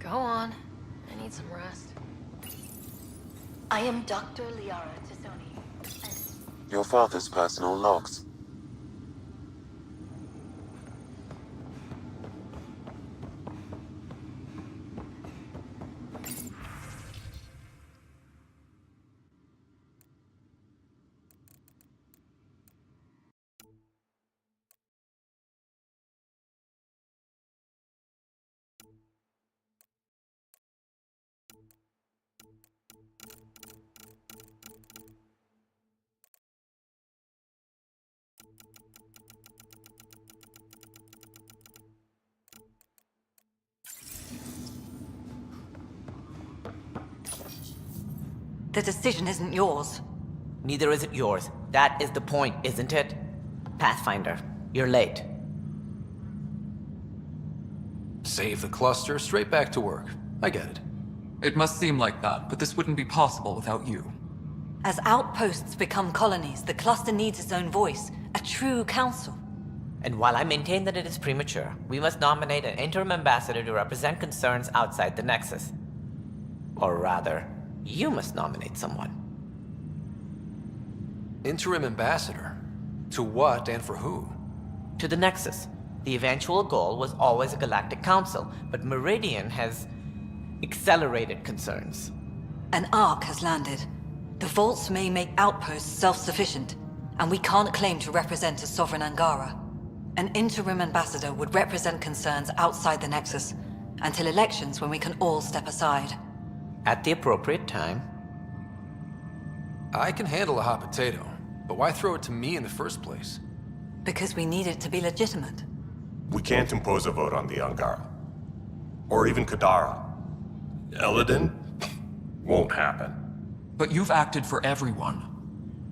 Go on. I need some rest. I am Dr. Liara Tassoni. Your father's personal logs. The decision isn't yours. Neither is it yours. That is the point, isn't it? Pathfinder, you're late. Save the cluster, straight back to work. I get it. It must seem like that, but this wouldn't be possible without you. As outposts become colonies, the cluster needs its own voice, a true council. And while I maintain that it is premature, we must nominate an interim ambassador to represent concerns outside the Nexus. Or rather, you must nominate someone. Interim ambassador? To what and for who? To the Nexus. The eventual goal was always a galactic council, but Meridian has accelerated concerns. An arc has landed. The vaults may make outposts self-sufficient, and we can't claim to represent a sovereign Angara. An interim ambassador would represent concerns outside the Nexus, until elections when we can all step aside. At the appropriate time. I can handle a hot potato, but why throw it to me in the first place? Because we need it to be legitimate. We can't impose a vote on the Angara. Or even Kadara. Eladin? Won't happen. But you've acted for everyone.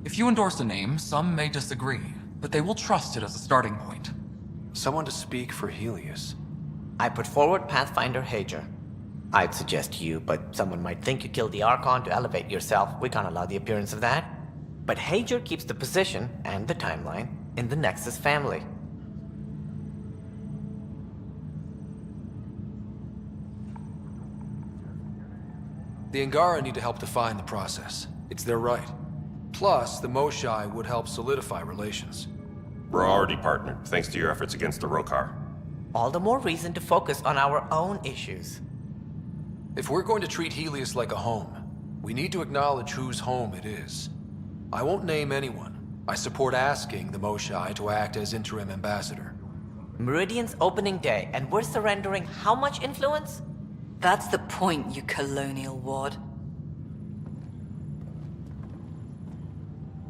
If you endorse a name, some may disagree, but they will trust it as a starting point. Someone to speak for Helios. I put forward Pathfinder Hager. I'd suggest you, but someone might think you killed the Archon to elevate yourself. We can't allow the appearance of that. But Hager keeps the position, and the timeline, in the Nexus family. The Angara need to help define the process. It's their right. Plus, the Moshai would help solidify relations. We're already partnered, thanks to your efforts against the Rokar. All the more reason to focus on our own issues. If we're going to treat Helios like a home, we need to acknowledge whose home it is. I won't name anyone. I support asking the Moshai to act as interim ambassador. Meridian's opening day, and we're surrendering how much influence? That's the point, you colonial wad.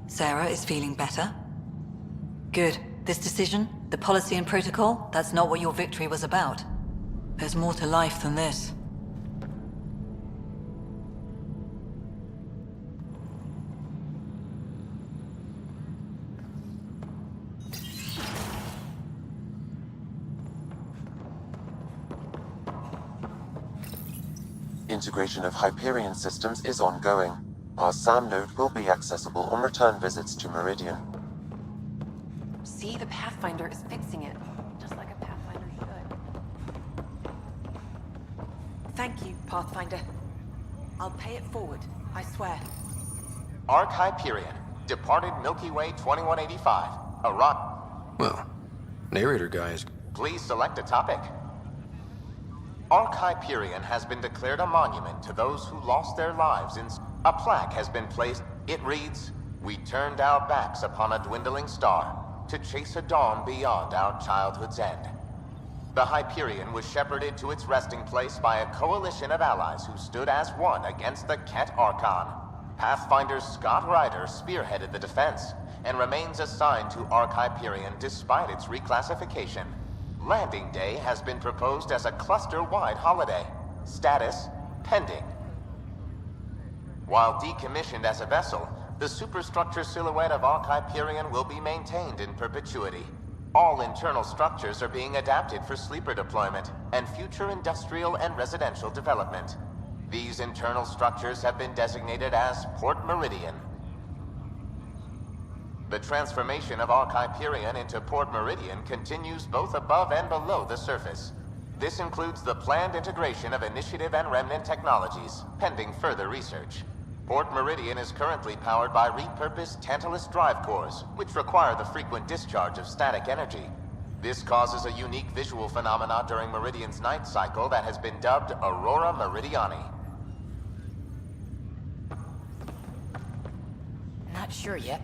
Sarah is feeling better? Good. This decision, the policy and protocol, that's not what your victory was about. There's more to life than this. Integration of Hyperion systems is ongoing. Our SAM node will be accessible on return visits to Meridian. See, the Pathfinder is fixing it. Just like a Pathfinder should. Thank you, Pathfinder. I'll pay it forward, I swear. Arc Hyperion, departed Milky Way 2185. Well, narrator guy is... Please select a topic. Arc Hyperion has been declared a monument to those who lost their lives in... A plaque has been placed. It reads, "We turned our backs upon a dwindling star to chase a dawn beyond our childhood's end." The Hyperion was shepherded to its resting place by a coalition of allies who stood as one against the Ket Archon. Pathfinder Scott Ryder spearheaded the defense and remains assigned to Arc Hyperion despite its reclassification. Landing Day has been proposed as a cluster-wide holiday. Status, pending. While decommissioned as a vessel, the superstructure silhouette of Arc Hyperion will be maintained in perpetuity. All internal structures are being adapted for sleeper deployment and future industrial and residential development. These internal structures have been designated as Port Meridian. The transformation of Arc Hyperion into Port Meridian continues both above and below the surface. This includes the planned integration of Initiative and Remnant technologies, pending further research. Port Meridian is currently powered by repurposed Tantalus drive cores, which require the frequent discharge of static energy. This causes a unique visual phenomena during Meridian's night cycle that has been dubbed Aurora Meridiani. Not sure yet.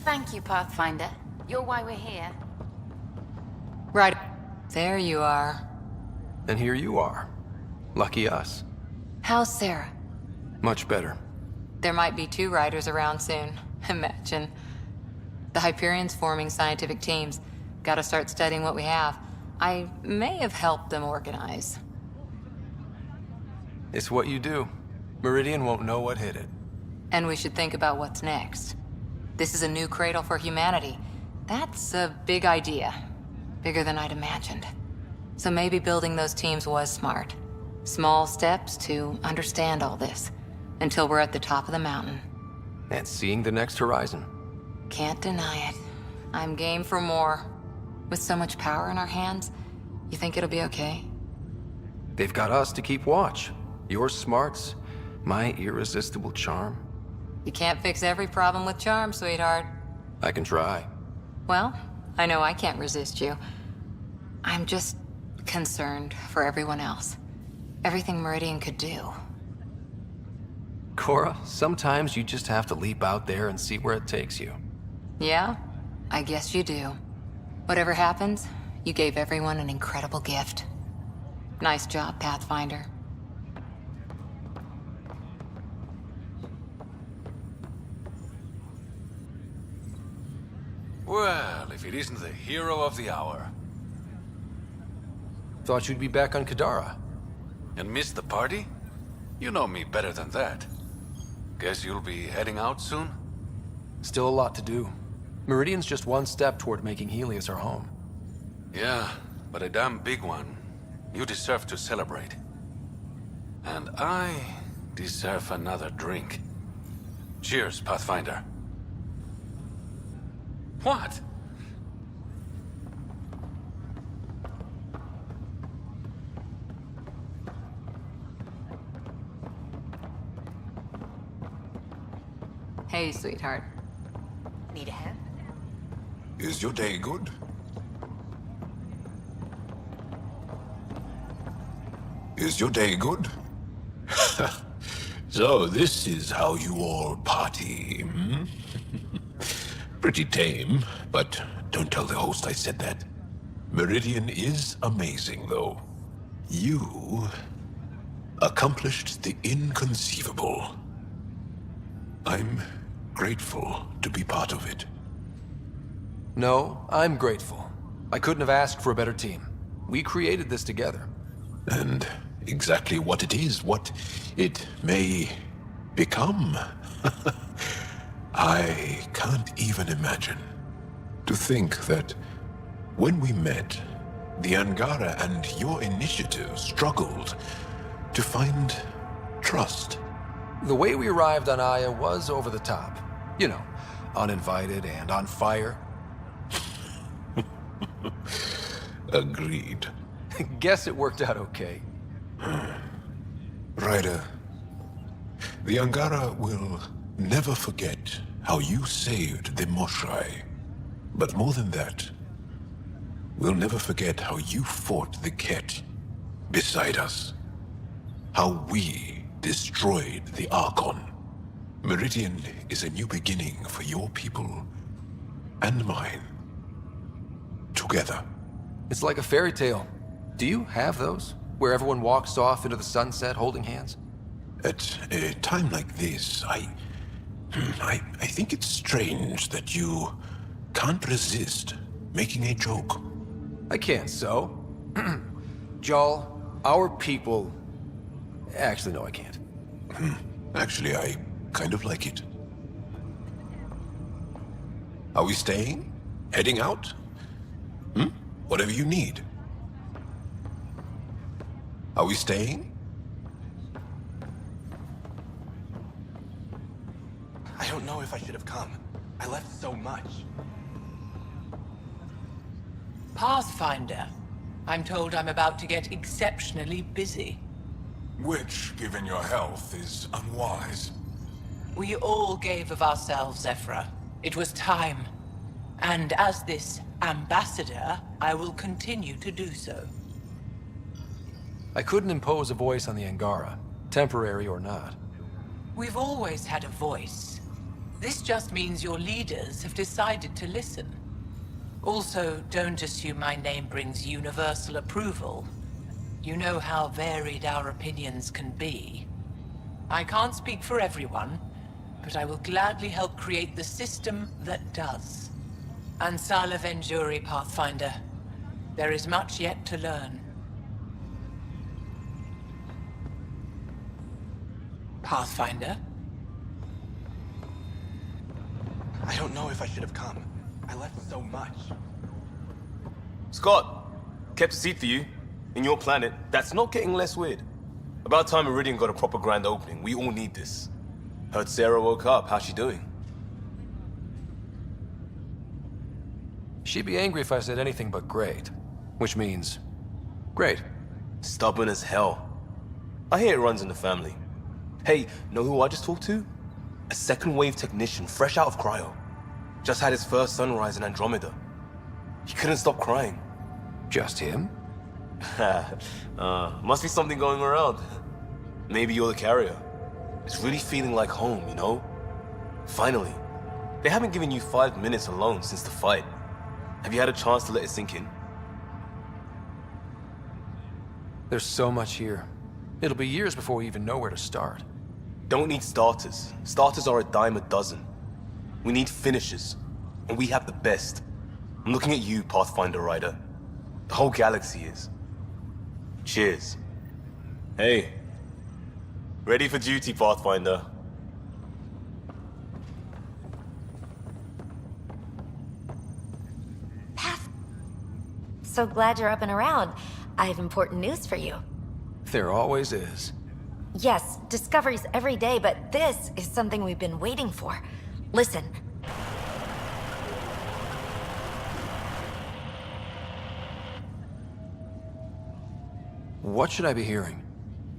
Thank you, Pathfinder. You're why we're here. Right. There you are. And here you are. Lucky us. How's Sarah? Much better. There might be 2 riders around soon. Imagine. The Hyperion's forming scientific teams. Gotta start studying what we have. I may have helped them organize. It's what you do. Meridian won't know what hit it. And we should think about what's next. This is a new cradle for humanity. That's a big idea. Bigger than I'd imagined. So maybe building those teams was smart. Small steps to understand all this. Until we're at the top of the mountain. And seeing the next horizon. Can't deny it. I'm game for more. With so much power in our hands, you think it'll be okay? They've got us to keep watch. Your smarts, my irresistible charm. You can't fix every problem with charm, sweetheart. I can try. Well, I know I can't resist you. I'm just concerned for everyone else. Everything Meridian could do. Cora, sometimes you just have to leap out there and see where it takes you. Yeah? I guess you do. Whatever happens, you gave everyone an incredible gift. Nice job, Pathfinder. Well, if it isn't the hero of the hour. Thought you'd be back on Kadara. And miss the party? You know me better than that. Guess you'll be heading out soon? Still a lot to do. Meridian's just one step toward making Helios our home. Yeah, but a damn big one. You deserve to celebrate. And I deserve another drink. Cheers, Pathfinder. What? Hey, sweetheart. Need a hand? Is your day good? Is your day good? So this is how you all party, hmm? Pretty tame, but don't tell the host I said that. Meridian is amazing, though. You accomplished the inconceivable. I'm grateful to be part of it. No, I'm grateful. I couldn't have asked for a better team. We created this together. And exactly what it is, what it may become. I can't even imagine. To think that when we met, the Angara and your initiative struggled to find trust. The way we arrived on Aya was over the top. You know, uninvited and on fire. Agreed. Guess it worked out okay. Ryder, the Angara will never forget how you saved the Moshai. But more than that, we'll never forget how you fought the Ket beside us. How we destroyed the Archon. Meridian is a new beginning for your people and mine. Together. It's like a fairy tale. Do you have those? Where everyone walks off into the sunset holding hands? At a time like this, I think it's strange that you can't resist making a joke. I can't, so. Jarl, our people Actually, no, I can't. Actually, I kind of like it. Are we staying? Heading out? Whatever you need. Are we staying? I don't know if I should have come. I left so much. Pathfinder. I'm told I'm about to get exceptionally busy. Which, given your health, is unwise. We all gave of ourselves, Zephyra. It was time. And as this ambassador, I will continue to do so. I couldn't impose a voice on the Angara, temporary or not. We've always had a voice. This just means your leaders have decided to listen. Also, don't assume my name brings universal approval. You know how varied our opinions can be. I can't speak for everyone, but I will gladly help create the system that does. Ansala Venjuri, Pathfinder. There is much yet to learn. Pathfinder? I don't know if I should have come. I left so much. Scott, kept a seat for you. In your planet, that's not getting less weird. About time Meridian got a proper grand opening. We all need this. Heard Sarah woke up. How's she doing? She'd be angry if I said anything but great. Which means... great. Stubborn as hell. I hear it runs in the family. Hey, know who I just talked to? A second-wave technician, fresh out of cryo. Just had his first sunrise in Andromeda. He couldn't stop crying. Just him? Must be something going around. Maybe you're the carrier. It's really feeling like home, you know? Finally. They haven't given you 5 minutes alone since the fight. Have you had a chance to let it sink in? There's so much here. It'll be years before we even know where to start. Don't need starters. Starters are a dime a dozen. We need finishers. And we have the best. I'm looking at you, Pathfinder Rider. The whole galaxy is. Cheers. Hey. Ready for duty, Pathfinder. So glad you're up and around. I have important news for you. There always is. Yes, discoveries every day, but this is something we've been waiting for. Listen. What should I be hearing?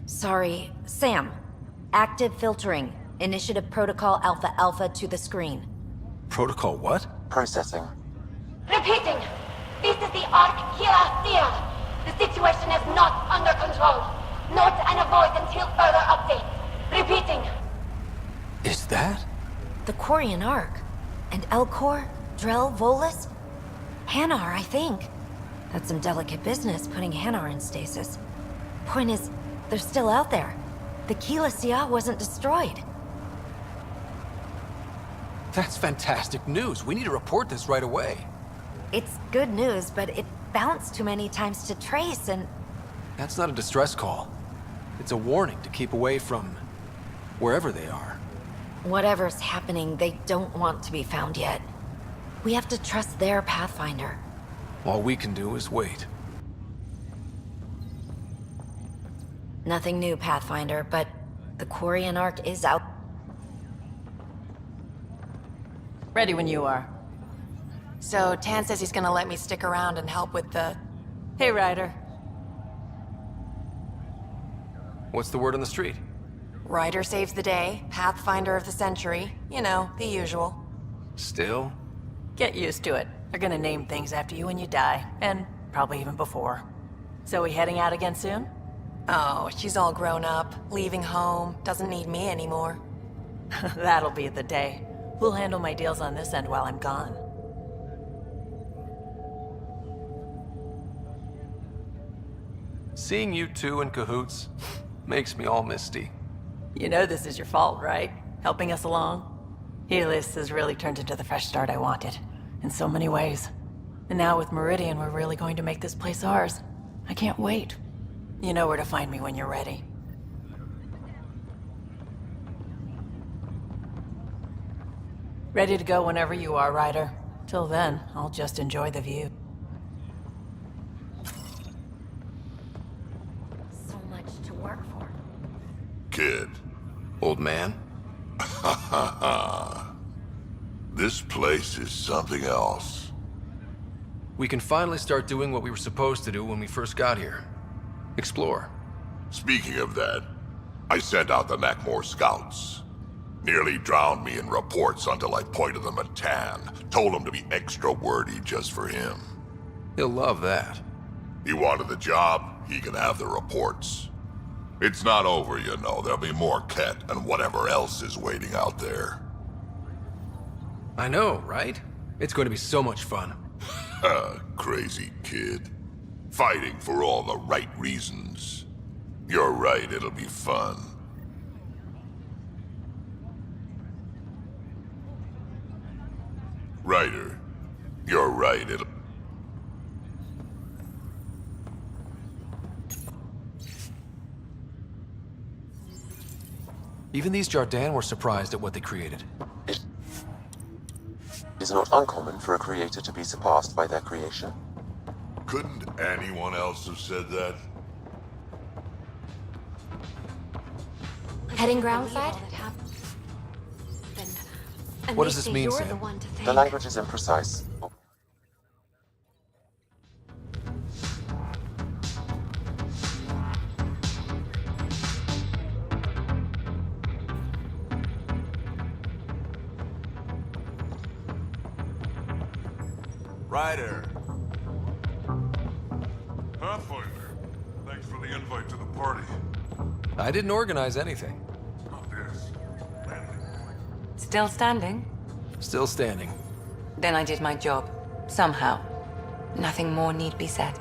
Sorry, Sam. Active filtering. Initiative Protocol Alpha Alpha to the screen. Protocol what? Processing. Repeating. This is the Ark Kira. The situation is not under control. Note and avoid until further update. Repeating. Is that? The Quarian Ark. And Elcor, Drell, Volus? Hanar, I think. That's some delicate business, putting Hanar in stasis. Point is, they're still out there. The Keela Sia wasn't destroyed. That's fantastic news. We need to report this right away. It's good news, but it bounced too many times to trace, and... That's not a distress call. It's a warning to keep away from... wherever they are. Whatever's happening, they don't want to be found yet. We have to trust their Pathfinder. All we can do is wait. Nothing new, Pathfinder, but the Quarian Ark is out. Ready when you are. So, Tan says he's gonna let me stick around and help with the... Hey, Ryder. What's the word on the street? Ryder saves the day, Pathfinder of the century. You know, the usual. Still? Get used to it. They're gonna name things after you when you die, and probably even before. So we heading out again soon? Oh, she's all grown up, leaving home, doesn't need me anymore. That'll be the day. We'll handle my deals on this end while I'm gone. Seeing you two in cahoots makes me all misty. You know this is your fault, right? Helping us along? Helios has really turned into the fresh start I wanted, in so many ways. And now with Meridian, we're really going to make this place ours. I can't wait. You know where to find me when you're ready. Ready to go whenever you are, Ryder. Till then, I'll just enjoy the view. So much to work for. Kid. Old man? Ha ha ha. This place is something else. We can finally start doing what we were supposed to do when we first got here. Explore. Speaking of that, I sent out the Nakmor scouts. Nearly drowned me in reports until I pointed them at Tan. Told him to be extra wordy just for him. He'll love that. He wanted the job, he can have the reports. It's not over, you know. There'll be more Ket and whatever else is waiting out there. I know, right? It's going to be so much fun. Crazy kid. Fighting for all the right reasons. You're right, it'll be fun. Ryder, you're right, it'll... Even these Jardin were surprised at what they created. It is not uncommon for a creator to be surpassed by their creation. Couldn't anyone else have said that? Heading groundside? What does this mean, Sam? The language is imprecise. Ryder. Pathfinder. Thanks for the invite to the party. I didn't organize anything. Not this. Landing. Still standing? Still standing. Then I did my job. Somehow. Nothing more need be said.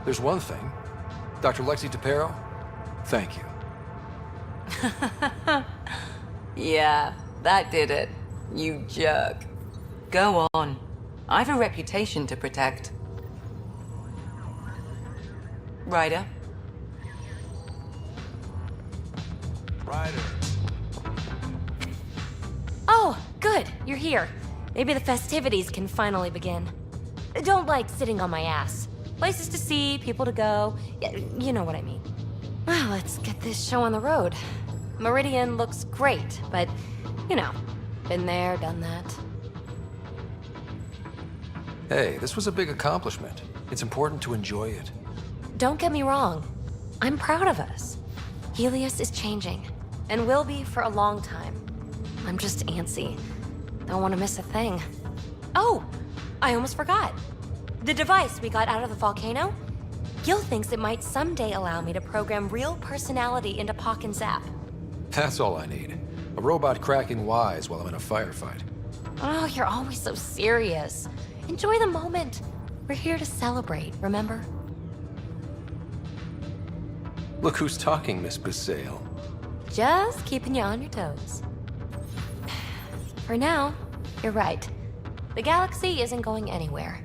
There's one thing. Dr. Lexi DePero, thank you. Yeah, that did it. You jerk. Go on. I've a reputation to protect. Ryder? Ryder. Oh, good. You're here. Maybe the festivities can finally begin. Don't like sitting on my ass. Places to see, people to go. You know what I mean. Well, let's get this show on the road. Meridian looks great, but, you know, been there, done that. Hey, this was a big accomplishment. It's important to enjoy it. Don't get me wrong. I'm proud of us. Helios is changing, and will be for a long time. I'm just antsy. Don't want to miss a thing. Oh, I almost forgot. The device we got out of the volcano? Gil thinks it might someday allow me to program real personality into Pock and Zap. That's all I need. A robot cracking wise while I'm in a firefight. Oh, you're always so serious. Enjoy the moment. We're here to celebrate, remember? Look who's talking, Miss Basale. Just keeping you on your toes. For now, you're right. The galaxy isn't going anywhere.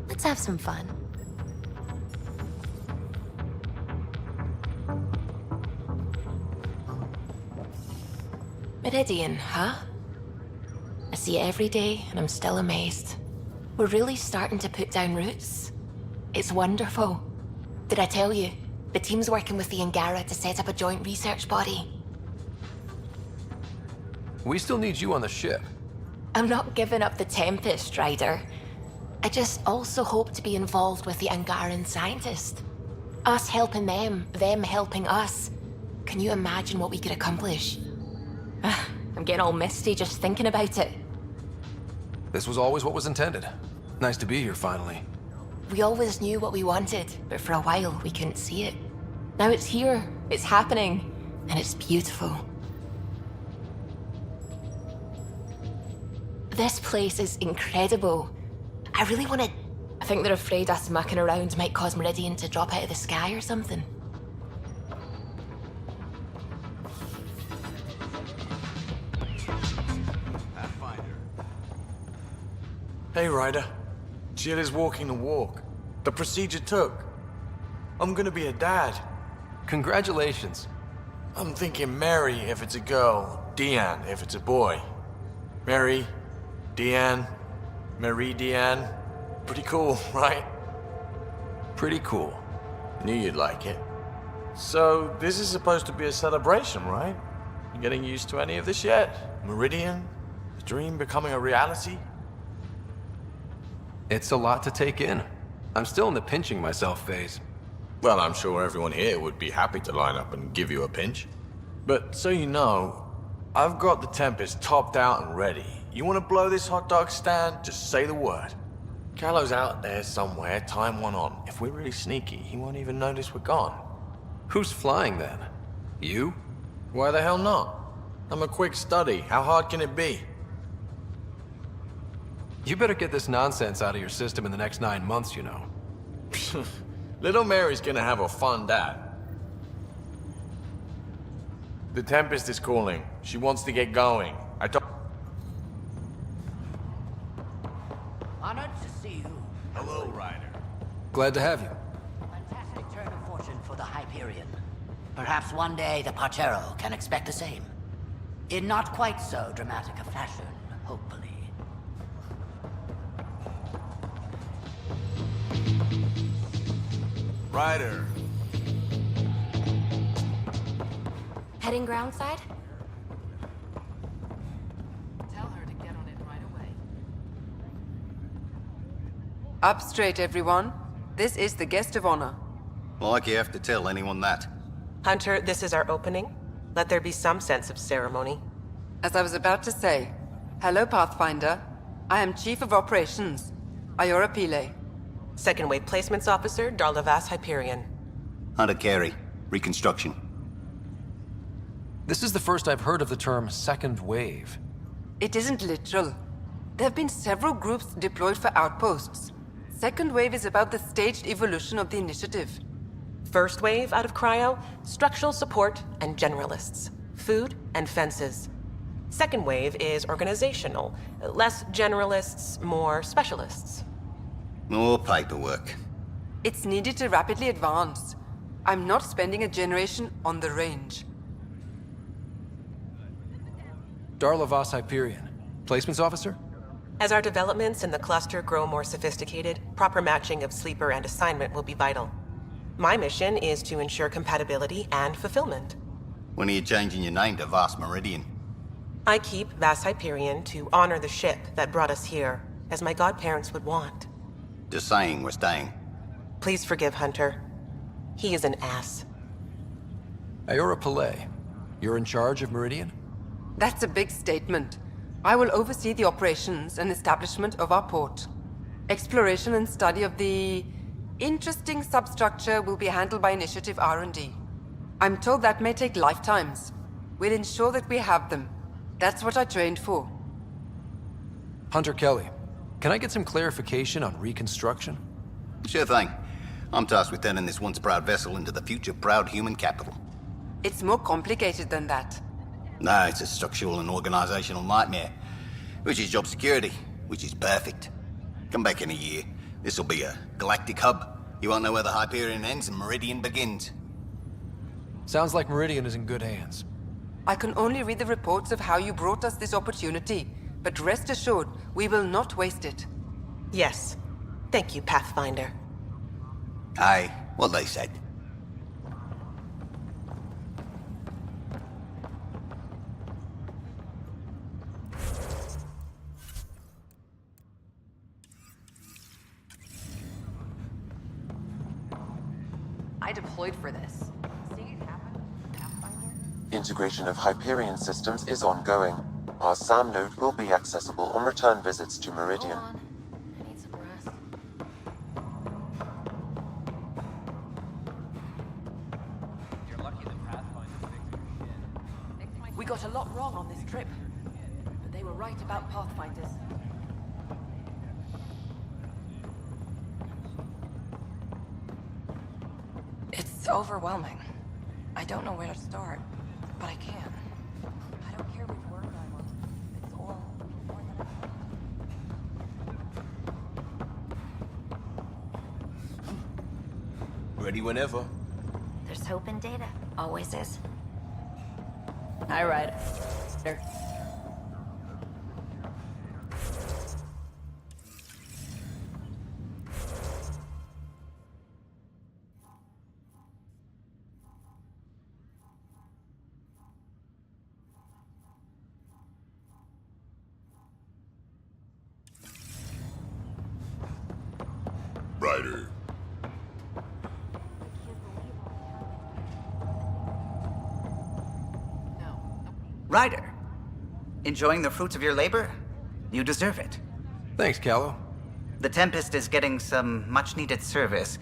Let's have some fun. Meridian, huh? I see it every day, and I'm still amazed. We're really starting to put down roots. It's wonderful. Did I tell you? The team's working with the Angara to set up a joint research body. We still need you on the ship. I'm not giving up the Tempest, Ryder. I just also hope to be involved with the Angaran scientists. Us helping them helping us. Can you imagine what we could accomplish? I'm getting all misty just thinking about it. This was always what was intended. Nice to be here finally. We always knew what we wanted, but for a while we couldn't see it. Now it's here, it's happening, and it's beautiful. This place is incredible. I really want to... I think they're afraid us mucking around might cause Meridian to drop out of the sky or something. Hey, Ryder. Jill is walking the walk. The procedure took. I'm gonna be a dad. Congratulations. I'm thinking Mary if it's a girl, Deanne if it's a boy. Mary, Deanne, Marie Deanne. Pretty cool, right? Pretty cool. Knew you'd like it. So, this is supposed to be a celebration, right? You getting used to any of this yet? Meridian? The dream becoming a reality? It's a lot to take in. I'm still in the pinching myself phase. Well, I'm sure everyone here would be happy to line up and give you a pinch. But so you know, I've got the Tempest topped out and ready. You want to blow this hot dog stand? Just say the word. Callow's out there somewhere, time one on. If we're really sneaky, he won't even notice we're gone. Who's flying then? You? Why the hell not? I'm a quick study. How hard can it be? You better get this nonsense out of your system in the next 9 months, you know. Little Mary's gonna have a fun dad. The Tempest is calling. She wants to get going. Honored to see you. Hello, Ryder. Glad to have you. Fantastic turn of fortune for the Hyperion. Perhaps one day the Parchero can expect the same. In not quite so dramatic a fashion, hopefully. Ryder. Heading groundside? Tell her to get on it right away. Up straight, everyone. This is the guest of honor. Like you have to tell anyone that. Hunter, this is our opening. Let there be some sense of ceremony. As I was about to say, hello, Pathfinder. I am Chief of Operations, Ayora Pile. Second Wave Placements Officer, Darlavas Hyperion. Hunter Carey, Reconstruction. This is the first I've heard of the term second wave. It isn't literal. There have been several groups deployed for outposts. Second wave is about the staged evolution of the initiative. First Wave out of Cryo, structural support and generalists. Food and fences. Second Wave is organizational. Less generalists, more specialists. More paperwork. It's needed to rapidly advance. I'm not spending a generation on the range. Darlavas Hyperion. Placements officer? As our developments in the cluster grow more sophisticated, proper matching of sleeper and assignment will be vital. My mission is to ensure compatibility and fulfillment. When are you changing your name to Vast Meridian? I keep Vast Hyperion to honor the ship that brought us here, as my godparents would want. Just saying we're staying. Please forgive Hunter. He is an ass. Ayora Pile, you're in charge of Meridian? That's a big statement. I will oversee the operations and establishment of our port. Exploration and study of the interesting substructure will be handled by Initiative R&D. I'm told that may take lifetimes. We'll ensure that we have them. That's what I trained for. Hunter Kelly, can I get some clarification on reconstruction? Sure thing. I'm tasked with turning this once proud vessel into the future proud human capital. It's more complicated than that. No, it's a structural and organizational nightmare. Which is job security, which is perfect. Come back in a year. This'll be a galactic hub. You won't know where the Hyperion ends and Meridian begins. Sounds like Meridian is in good hands. I can only read the reports of how you brought us this opportunity, but rest assured, we will not waste it. Yes. Thank you, Pathfinder. Aye, what they said. I deployed for this. See it happen, Pathfinder? Integration of Hyperion systems is ongoing. Our SAM node will be accessible on return visits to Meridian. I need some rest. We got a lot wrong on this trip, but they were right about Pathfinders. It's overwhelming. I don't know where to start, but I can. I don't care which word I'm on. It's all more than I Ready whenever. There's hope in data. Always is. Hi, Ryder. Ryder. Ryder, enjoying the fruits of your labor? You deserve it. Thanks, Callow. The Tempest is getting some much-needed service.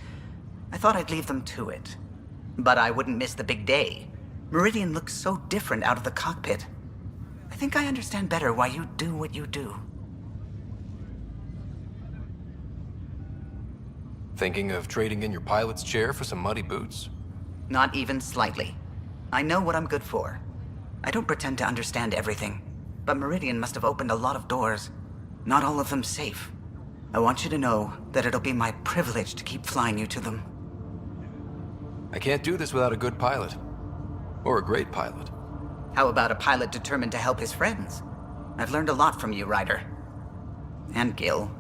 I thought I'd leave them to it. But I wouldn't miss the big day. Meridian looks so different out of the cockpit. I think I understand better why you do what you do. Thinking of trading in your pilot's chair for some muddy boots? Not even slightly. I know what I'm good for. I don't pretend to understand everything, but Meridian must have opened a lot of doors. Not all of them safe. I want you to know that it'll be my privilege to keep flying you to them. I can't do this without a good pilot. Or a great pilot. How about a pilot determined to help his friends? I've learned a lot from you, Ryder. And Gil.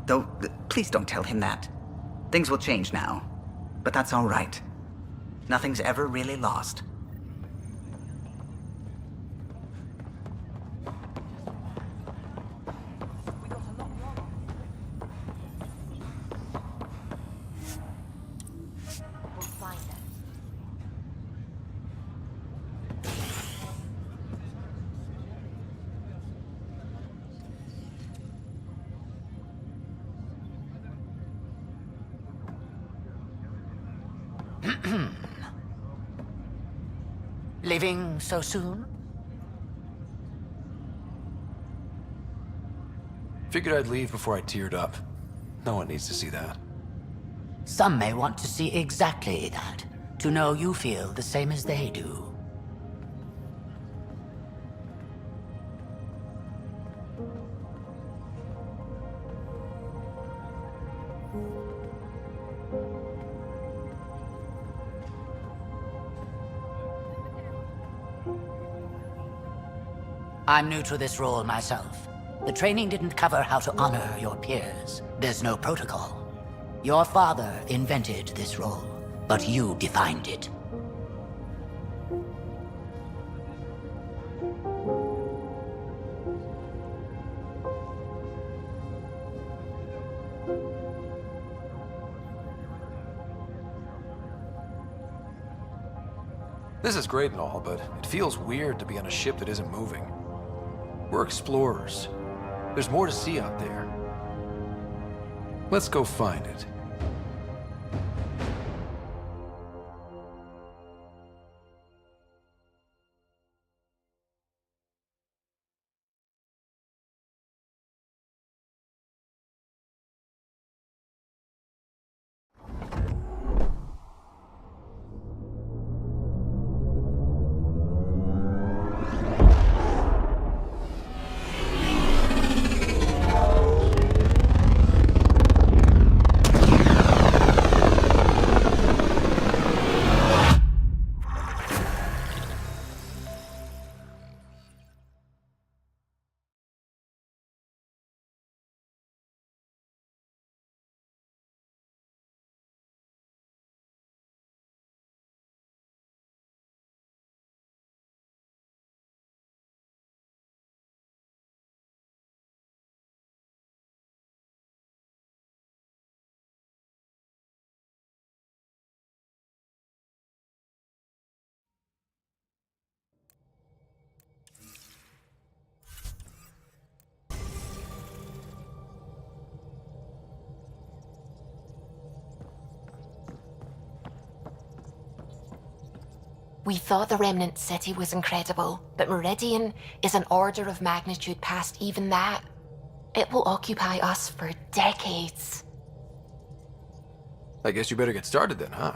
Though, please don't tell him that. Things will change now. But that's all right. Nothing's ever really lost. Leaving so soon? Figured I'd leave before I teared up. No one needs to see that. Some may want to see exactly that, to know you feel the same as they do. I'm new to this role myself. The training didn't cover how to honor your peers. There's no protocol. Your father invented this role, but you defined it. This is great and all, but it feels weird to be on a ship that isn't moving. We're explorers. There's more to see out there. Let's go find it. We thought the Remnant City was incredible, but Meridian is an order of magnitude past even that. It will occupy us for decades. I guess you better get started then, huh?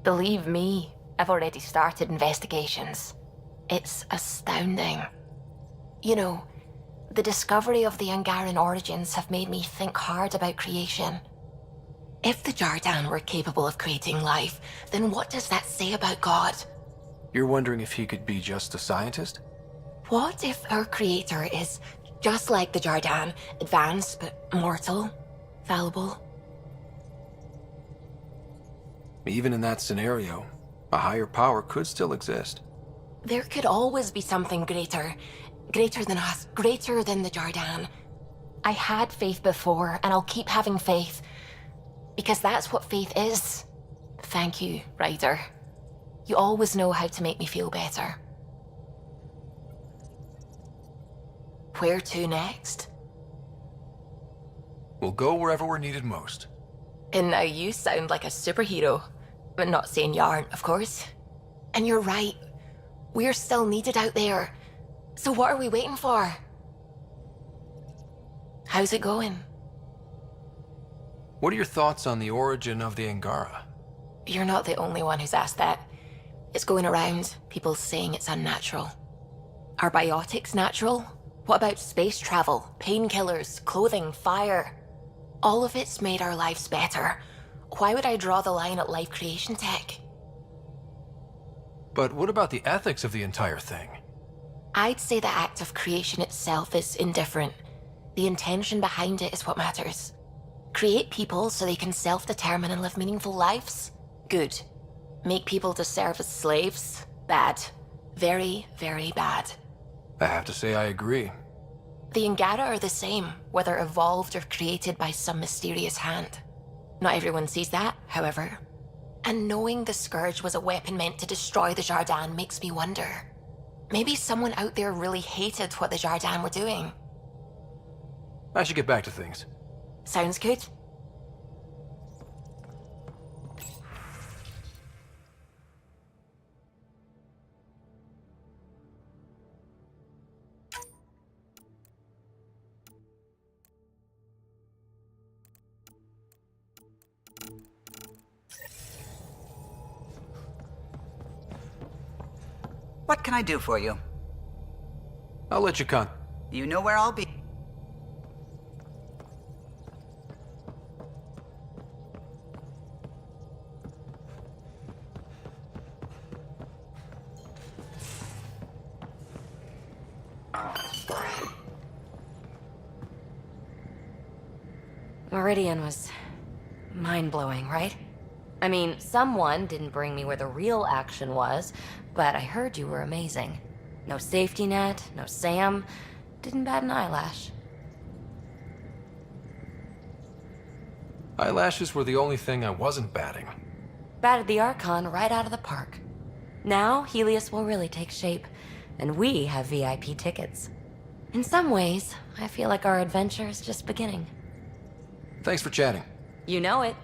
Believe me, I've already started investigations. It's astounding. You know, the discovery of the Angaran origins have made me think hard about creation. If the Jardan were capable of creating life, then what does that say about God? You're wondering if he could be just a scientist? What if our creator is just like the Jardan, advanced but mortal, fallible? Even in that scenario, a higher power could still exist. There could always be something greater. Greater than us, greater than the Jardan. I had faith before, and I'll keep having faith. Because that's what faith is. Thank you, Ryder. You always know how to make me feel better. Where to next? We'll go wherever we're needed most. And now you sound like a superhero. But not saying you aren't, of course. And you're right. We're still needed out there. So what are we waiting for? How's it going? What are your thoughts on the origin of the Angara? You're not the only one who's asked that. It's going around, people saying it's unnatural. Are biotics natural? What about space travel, painkillers, clothing, fire? All of it's made our lives better. Why would I draw the line at life creation tech? But what about the ethics of the entire thing? I'd say the act of creation itself is indifferent. The intention behind it is what matters. Create people so they can self-determine and live meaningful lives? Good. Make people to serve as slaves? Bad. Very, very bad. I have to say I agree. The Angara are the same, whether evolved or created by some mysterious hand. Not everyone sees that, however. And knowing the Scourge was a weapon meant to destroy the Jardin makes me wonder. Maybe someone out there really hated what the Jardin were doing. I should get back to things. Sounds good. What can I do for you? I'll let you con. You know where I'll be. Meridian was mind-blowing, right? I mean, someone didn't bring me where the real action was, but I heard you were amazing. No safety net, no Sam, didn't bat an eyelash. Eyelashes were the only thing I wasn't batting. Batted the Archon right out of the park. Now, Helios will really take shape, and we have VIP tickets. In some ways, I feel like our adventure is just beginning. Thanks for chatting. You know it.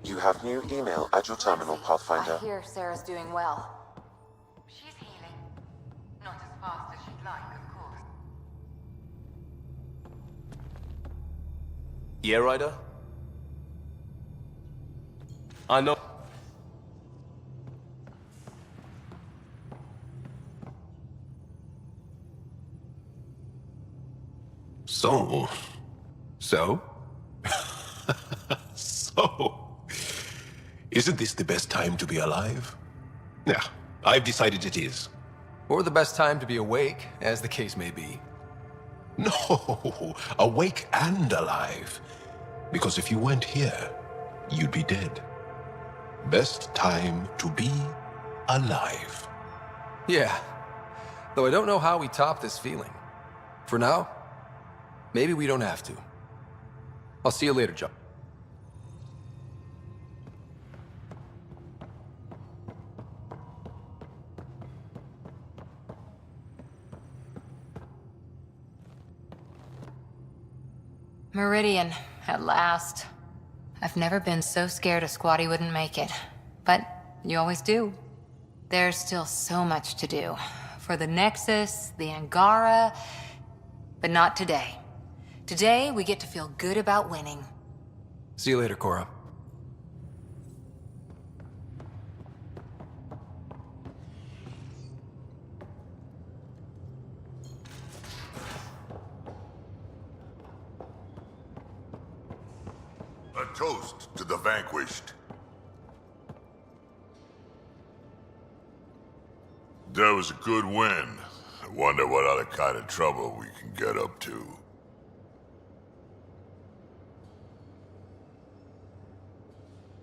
You have new email at your terminal, Pathfinder. I hear Sarah's doing well. She's healing. Not as fast as she'd like, of course. Yeah, Ryder? I know. So? Isn't this the best time to be alive? Yeah, I've decided it is. Or the best time to be awake, as the case may be. No, awake and alive. Because if you weren't here, you'd be dead. Best time to be alive. Yeah. Though I don't know how we top this feeling. For now, maybe we don't have to. I'll see you later, Joe. Meridian, at last. I've never been so scared a squatty wouldn't make it. But you always do. There's still so much to do. For the Nexus, the Angara... But not today. Today, we get to feel good about winning. See you later, Cora. A toast to the vanquished. That was a good win. I wonder what other kind of trouble we can get up to.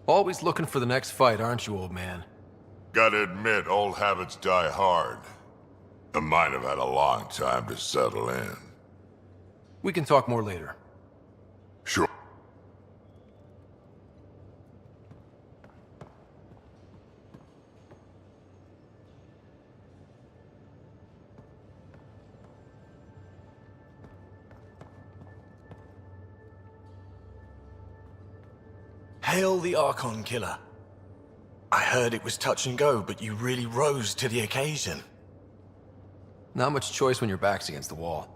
Always looking for the next fight, aren't you, old man? Gotta admit, old habits die hard. And mine have had a long time to settle in. We can talk more later. Sure. Hail the Archon Killer. I heard it was touch and go, but you really rose to the occasion. Not much choice when your back's against the wall.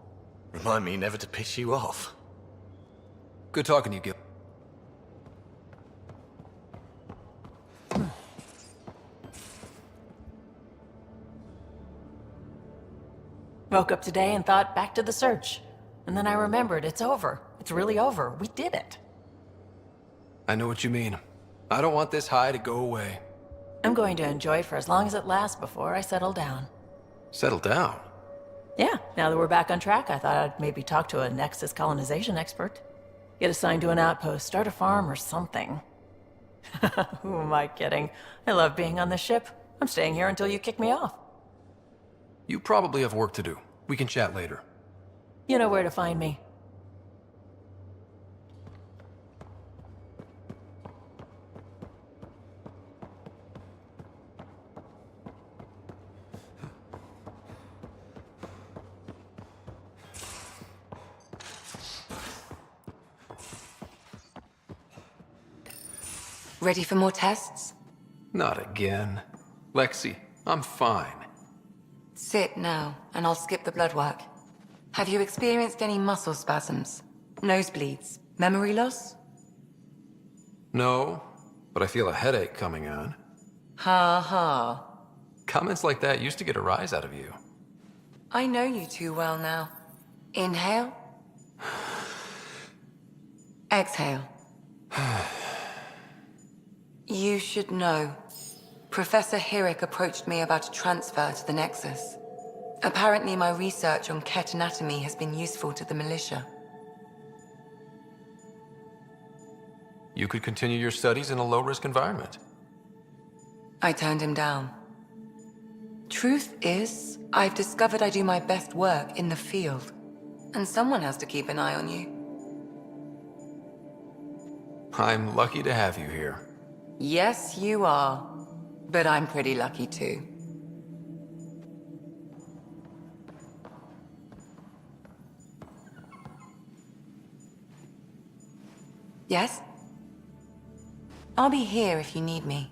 Remind me never to piss you off. Good talking to you, Gil. Woke up today and thought back to the search. And then I remembered it's over. It's really over. We did it. I know what you mean. I don't want this high to go away. I'm going to enjoy it for as long as it lasts before I settle down. Settle down? Yeah, now that we're back on track, I thought I'd maybe talk to a Nexus colonization expert. Get assigned to an outpost, start a farm or something. Who am I kidding? I love being on the ship. I'm staying here until you kick me off. You probably have work to do. We can chat later. You know where to find me. Ready for more tests? Not again. Lexi, I'm fine. Sit now, and I'll skip the blood work. Have you experienced any muscle spasms? Nosebleeds? Memory loss? No, but I feel a headache coming on. Ha ha. Comments like that used to get a rise out of you. I know you too well now. Inhale. Exhale. You should know. Professor Hirik approached me about a transfer to the Nexus. Apparently my research on Ket anatomy has been useful to the militia. You could continue your studies in a low-risk environment. I turned him down. Truth is, I've discovered I do my best work in the field. And someone has to keep an eye on you. I'm lucky to have you here. Yes, you are. But I'm pretty lucky too. Yes? I'll be here if you need me.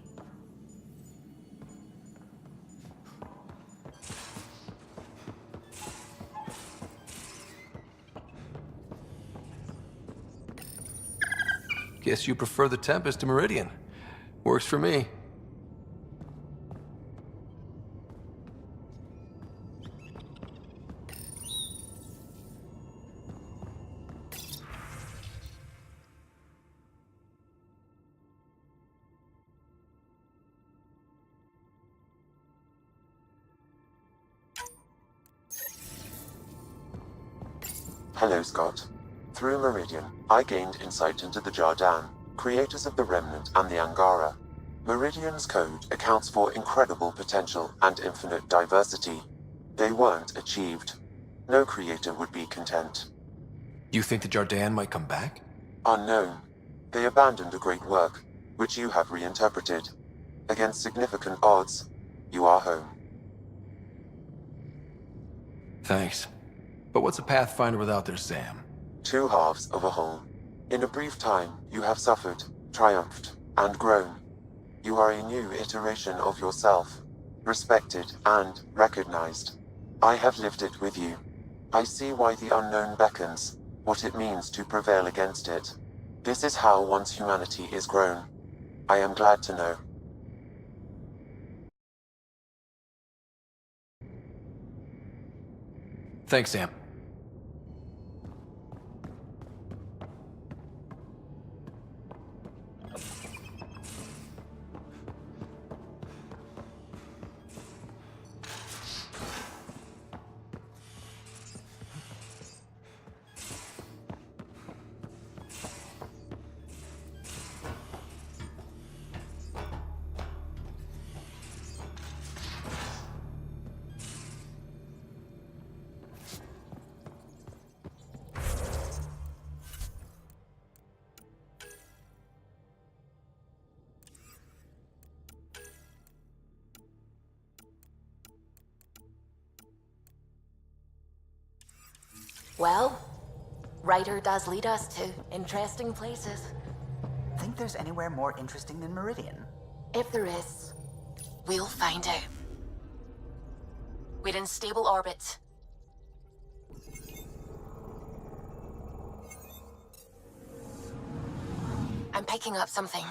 Guess you prefer the Tempest to Meridian. Works for me. Hello, Scott. Through Meridian, I gained insight into the Jardan, creators of the Remnant and the Angara. Meridian's code accounts for incredible potential and infinite diversity. They weren't achieved. No creator would be content. You think the Jardan might come back? Unknown. They abandoned a great work, which you have reinterpreted. Against significant odds, you are home. Thanks. But what's a Pathfinder without their Sam? Two halves of a whole. In a brief time, you have suffered, triumphed, and grown. You are a new iteration of yourself, respected and recognized. I have lived it with you. I see why the unknown beckons, what it means to prevail against it. This is how one's humanity is grown. I am glad to know. Thanks, Sam. Well, Ryder does lead us to interesting places. Think there's anywhere more interesting than Meridian? If there is, we'll find out. We're in stable orbit. I'm picking up something.